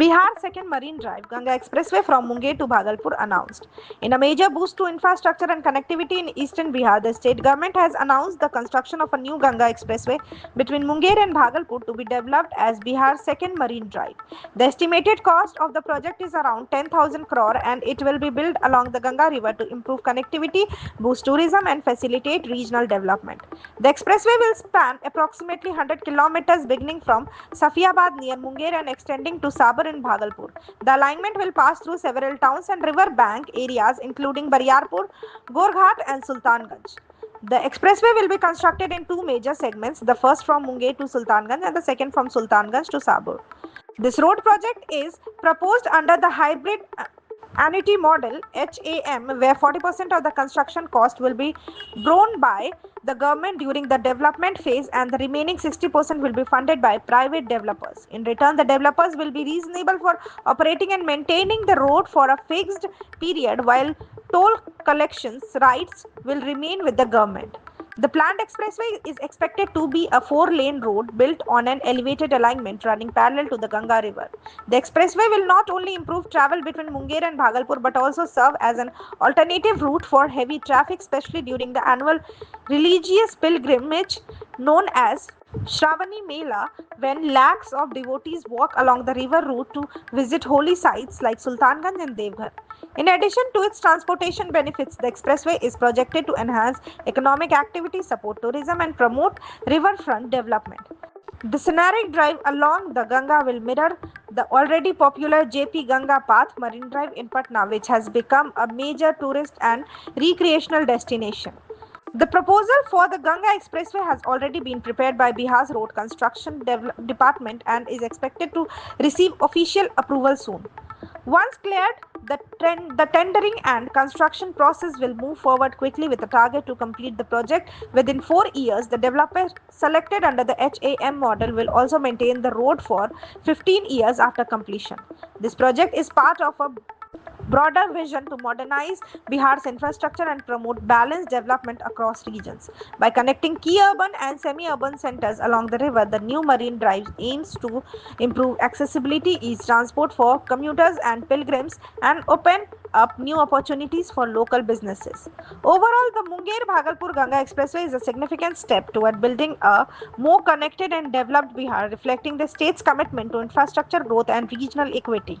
Bihar Second Marine Drive, Ganga Expressway from Munger to Bhagalpur announced. In a major boost to infrastructure and connectivity in eastern Bihar, the state government has announced the construction of a new Ganga Expressway between Munger and Bhagalpur to be developed as Bihar Second Marine Drive. The estimated cost of the project is around 10,000 crore and it will be built along the Ganga River to improve connectivity, boost tourism and facilitate regional development. The expressway will span approximately 100 kilometers beginning from Safiabad near Munger and extending to Sabar in Bhagalpur. The alignment will pass through several towns and river bank areas including Bariarpur, Gorghat and Sultanganj. The expressway will be constructed in two major segments, the first from Munger to Sultanganj and the second from Sultanganj to Sabur. This road project is proposed under the hybrid annuity model HAM, where 40% of the construction cost will be borne by the government during the development phase and the remaining 60% will be funded by private developers. In return, the developers will be reasonable for operating and maintaining the road for a fixed period while toll collections rights will remain with the government. The planned expressway is expected to be a 4-lane road built on an elevated alignment running parallel to the Ganga River. The expressway will not only improve travel between Munger and Bhagalpur but also serve as an alternative route for heavy traffic, especially during the annual religious pilgrimage known as Shravani Mela, when lakhs of devotees walk along the river route to visit holy sites like Sultanganj and Devghar. In addition to its transportation benefits, the expressway is projected to enhance economic activity, support tourism, and promote riverfront development. The scenic drive along the Ganga will mirror the already popular JP Ganga Path Marine Drive in Patna, which has become a major tourist and recreational destination. The proposal for the Ganga Expressway has already been prepared by Bihar's Road Construction Department and is expected to receive official approval soon. Once cleared, the tendering and construction process will move forward quickly with a target to complete the project within 4 years. The developer selected under the HAM model will also maintain the road for 15 years after completion. This project is part of a broader vision to modernize Bihar's infrastructure and promote balanced development across regions. By connecting key urban and semi-urban centers along the river, the new marine drive aims to improve accessibility, ease transport for commuters and pilgrims, and open up new opportunities for local businesses. Overall, the Munger-Bhagalpur Ganga Expressway is a significant step toward building a more connected and developed Bihar, reflecting the state's commitment to infrastructure growth and regional equity.